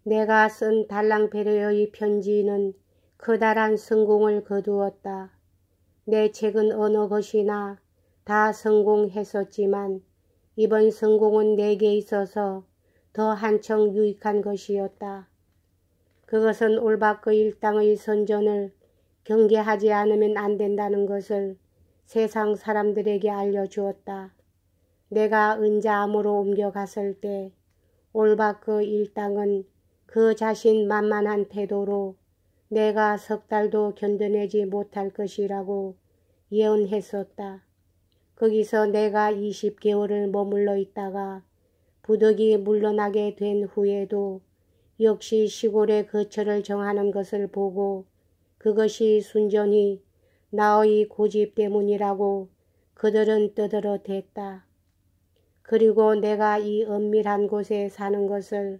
내가 쓴 달랑베르의 편지는 커다란 성공을 거두었다. 내 책은 어느 것이나 다 성공했었지만 이번 성공은 내게 있어서 더 한층 유익한 것이었다. 그것은 올바크 일당의 선전을 경계하지 않으면 안 된다는 것을 세상 사람들에게 알려주었다. 내가 은자암으로 옮겨갔을 때 올바크 일당은 그 자신 만만한 태도로 내가 석 달도 견뎌내지 못할 것이라고 예언했었다. 거기서 내가 20개월을 머물러 있다가 부득이 물러나게 된 후에도 역시 시골의 거처를 정하는 것을 보고 그것이 순전히 나의 고집 때문이라고 그들은 떠들어댔다. 그리고 내가 이 은밀한 곳에 사는 것을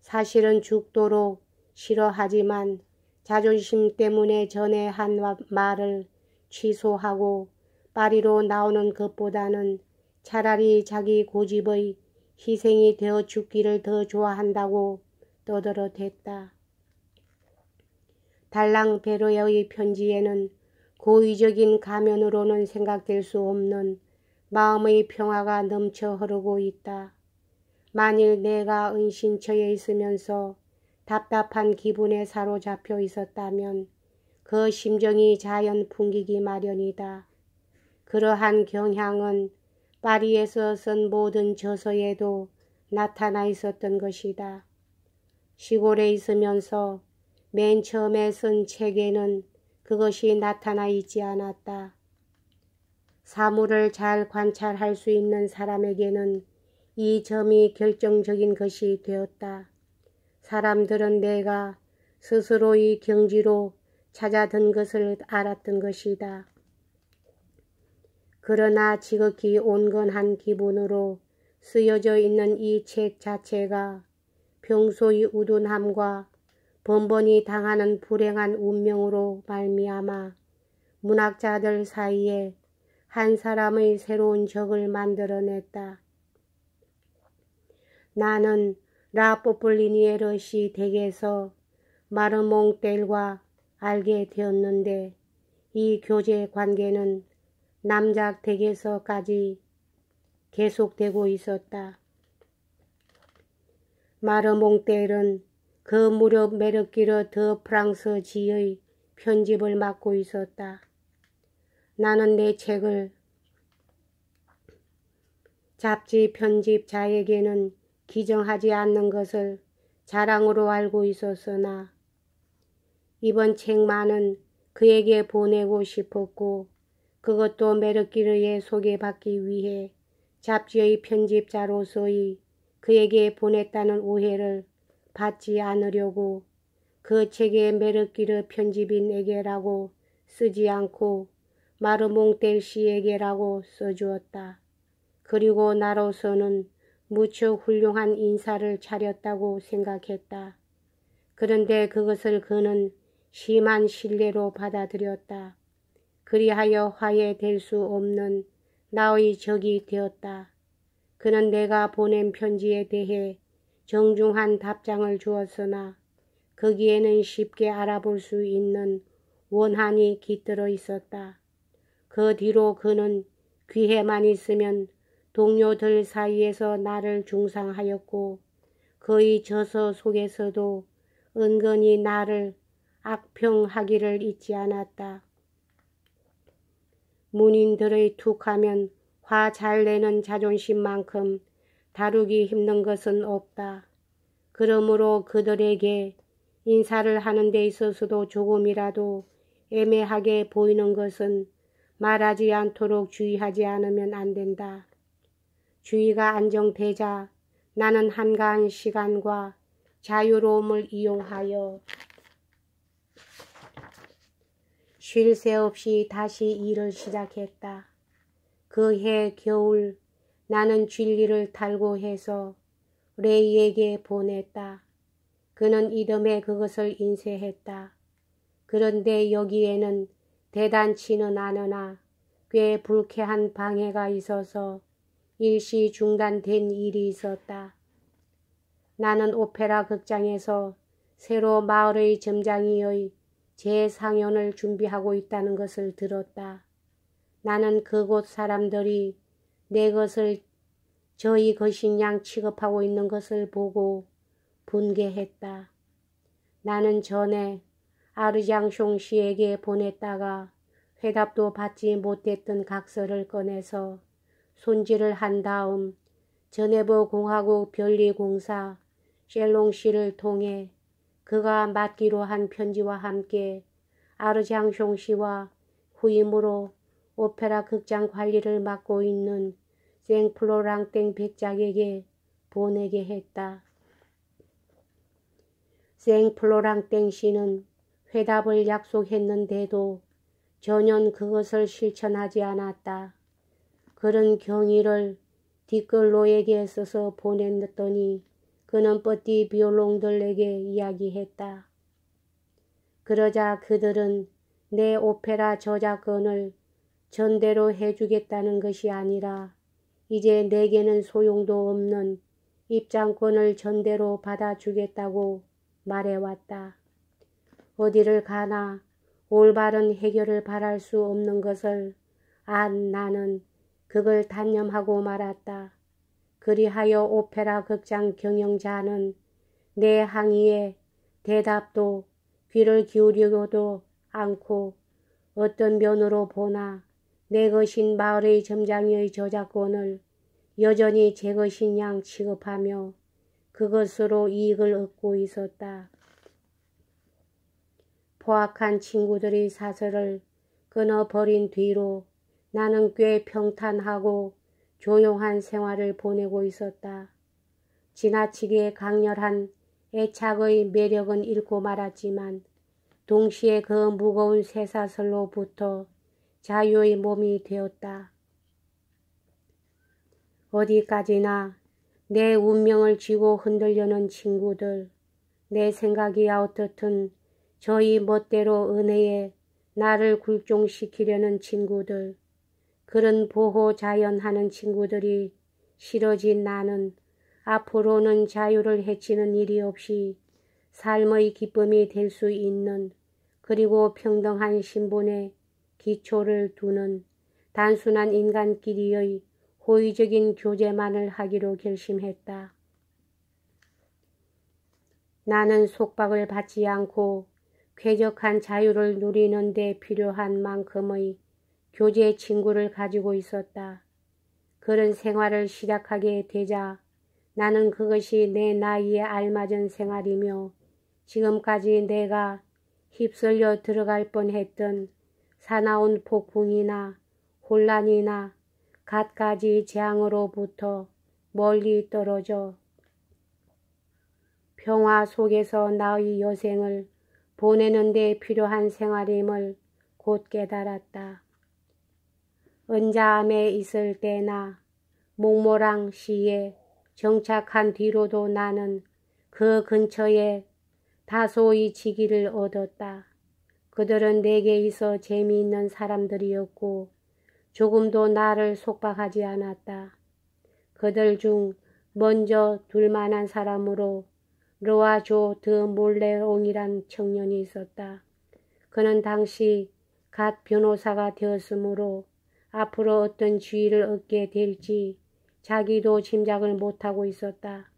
사실은 죽도록 싫어하지만 자존심 때문에 전에 한 말을 취소하고 파리로 나오는 것보다는 차라리 자기 고집의 희생이 되어 죽기를 더 좋아한다고 떠들어댔다. 달랑베르의 편지에는 고의적인 가면으로는 생각될 수 없는 마음의 평화가 넘쳐 흐르고 있다. 만일 내가 은신처에 있으면서 답답한 기분에 사로잡혀 있었다면 그 심정이 자연 풍기기 마련이다. 그러한 경향은 파리에서 쓴 모든 저서에도 나타나 있었던 것이다. 시골에 있으면서 맨 처음에 쓴 책에는 그것이 나타나 있지 않았다. 사물을 잘 관찰할 수 있는 사람에게는 이 점이 결정적인 것이 되었다. 사람들은 내가 스스로의 경지로 찾아든 것을 알았던 것이다. 그러나 지극히 온건한 기분으로 쓰여져 있는 이 책 자체가 평소의 우둔함과 번번이 당하는 불행한 운명으로 말미암아 문학자들 사이에 한 사람의 새로운 적을 만들어냈다. 나는 라 포폴리니에르시 댁에서 마르몽텔과 알게 되었는데 이 교제 관계는 남작 댁에서까지 계속되고 있었다. 마르몽텔은 그 무렵 메르키르 드 프랑스지의 편집을 맡고 있었다. 나는 내 책을 잡지 편집자에게는 기정하지 않는 것을 자랑으로 알고 있었으나 이번 책만은 그에게 보내고 싶었고 그것도 메르키르에 소개받기 위해 잡지의 편집자로서의 그에게 보냈다는 오해를 받지 않으려고 그 책에 메르키르 편집인에게라고 쓰지 않고 마르몽텔 씨에게라고 써주었다. 그리고 나로서는 무척 훌륭한 인사를 차렸다고 생각했다. 그런데 그것을 그는 심한 신뢰로 받아들였다. 그리하여 화해될 수 없는 나의 적이 되었다. 그는 내가 보낸 편지에 대해 정중한 답장을 주었으나 거기에는 쉽게 알아볼 수 있는 원한이 깃들어 있었다. 그 뒤로 그는 귀에만 있으면 동료들 사이에서 나를 중상하였고 그의 저서 속에서도 은근히 나를 악평하기를 잊지 않았다. 문인들의 툭하면 화 잘 내는 자존심만큼 다루기 힘든 것은 없다. 그러므로 그들에게 인사를 하는 데 있어서도 조금이라도 애매하게 보이는 것은 말하지 않도록 주의하지 않으면 안 된다. 주의가 안정되자 나는 한가한 시간과 자유로움을 이용하여 쉴 새 없이 다시 일을 시작했다. 그 해 겨울 나는 진리를 탈고해서 레이에게 보냈다. 그는 이듬해 그것을 인쇄했다. 그런데 여기에는 대단치는 않으나 꽤 불쾌한 방해가 있어서 일시 중단된 일이 있었다. 나는 오페라 극장에서 새로 마을의 점장이의 재상연을 준비하고 있다는 것을 들었다. 나는 그곳 사람들이 내 것을 저희 것인 양 취급하고 있는 것을 보고 분개했다. 나는 전에 아르장숑 씨에게 보냈다가 회답도 받지 못했던 각서를 꺼내서 손질을 한 다음 저네브 공화국 변리공사 셀롱 씨를 통해 그가 맡기로 한 편지와 함께 아르장숑 씨와 후임으로 오페라 극장 관리를 맡고 있는 생플로랑땡 백작에게 보내게 했다. 생플로랑땡 씨는 회답을 약속했는데도 전혀 그것을 실천하지 않았다. 그런 경위를 디클로에게 써서 보냈더니 그는 뻗디 비올롱들에게 이야기했다. 그러자 그들은 내 오페라 저작권을 전대로 해주겠다는 것이 아니라 이제 내게는 소용도 없는 입장권을 전대로 받아주겠다고 말해왔다. 어디를 가나 올바른 해결을 바랄 수 없는 것을 안 나는 그걸 단념하고 말았다. 그리하여 오페라 극장 경영자는 내 항의에 대답도 귀를 기울이고도 않고 어떤 면으로 보나 내 것인 마을의 점장의 저작권을 여전히 제 것인 양 취급하며 그것으로 이익을 얻고 있었다. 포악한 친구들의 사설을 끊어버린 뒤로 나는 꽤 평탄하고 조용한 생활을 보내고 있었다. 지나치게 강렬한 애착의 매력은 잃고 말았지만 동시에 그 무거운 쇠사슬로부터 자유의 몸이 되었다. 어디까지나 내 운명을 쥐고 흔들려는 친구들, 내 생각이 어떻든 저희 멋대로 은혜에 나를 굴종시키려는 친구들, 그런 보호자연하는 친구들이 싫어진 나는 앞으로는 자유를 해치는 일이 없이 삶의 기쁨이 될 수 있는 그리고 평등한 신분의 기초를 두는 단순한 인간끼리의 호의적인 교제만을 하기로 결심했다. 나는 속박을 받지 않고 쾌적한 자유를 누리는 데 필요한 만큼의 교제 친구를 가지고 있었다. 그런 생활을 시작하게 되자 나는 그것이 내 나이에 알맞은 생활이며 지금까지 내가 휩쓸려 들어갈 뻔했던 사나운 폭풍이나 혼란이나 갖가지 재앙으로부터 멀리 떨어져 평화 속에서 나의 여생을 보내는 데 필요한 생활임을 곧 깨달았다. 은자암에 있을 때나 몽모랑 시에 정착한 뒤로도 나는 그 근처에 다소의 지기를 얻었다. 그들은 내게 있어 재미있는 사람들이었고 조금도 나를 속박하지 않았다. 그들 중 먼저 둘만한 사람으로 르와조 드 몰레옹이란 청년이 있었다. 그는 당시 갓 변호사가 되었으므로 앞으로 어떤 지위를 얻게 될지 자기도 짐작을 못하고 있었다.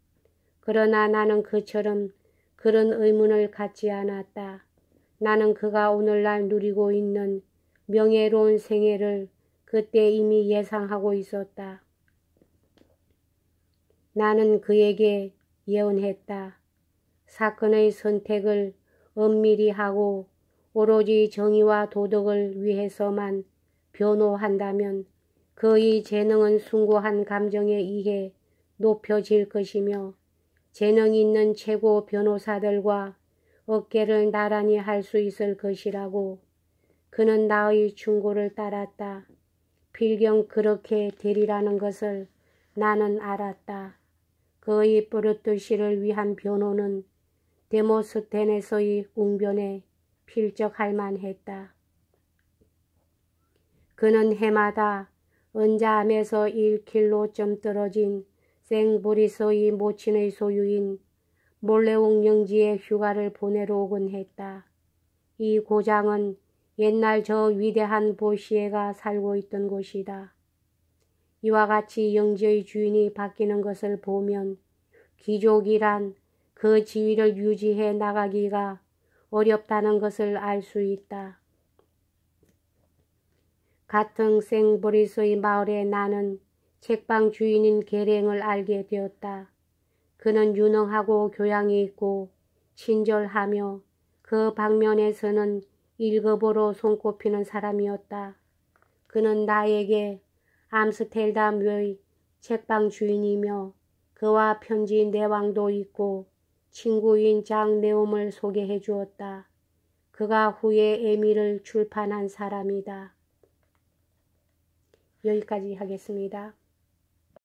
그러나 나는 그처럼 그런 의문을 갖지 않았다. 나는 그가 오늘날 누리고 있는 명예로운 생애를 그때 이미 예상하고 있었다. 나는 그에게 예언했다. 사건의 선택을 엄밀히 하고 오로지 정의와 도덕을 위해서만 변호한다면 그의 재능은 숭고한 감정에 의해 높여질 것이며 재능 있는 최고 변호사들과 어깨를 나란히 할 수 있을 것이라고. 그는 나의 충고를 따랐다. 필경 그렇게 되리라는 것을 나는 알았다. 그의 브루투시를 위한 변호는 데모스테네스의 웅변에 필적할 만했다. 그는 해마다 은자암에서 1킬로쯤 떨어진 생보리스의 모친의 소유인 몰래옹 영지에 휴가를 보내러 오곤 했다. 이 고장은 옛날 저 위대한 보시에가 살고 있던 곳이다. 이와 같이 영지의 주인이 바뀌는 것을 보면 귀족이란 그 지위를 유지해 나가기가 어렵다는 것을 알 수 있다. 같은 생보리스의 마을에 나는 책방 주인인 계랭을 알게 되었다. 그는 유능하고 교양이 있고 친절하며 그 방면에서는 1급으로 손꼽히는 사람이었다. 그는 나에게 암스텔담의 책방 주인이며 그와 편지 내왕도 있고 친구인 장 네옴을 소개해 주었다. 그가 후에 에밀을 출판한 사람이다. 여기까지 하겠습니다.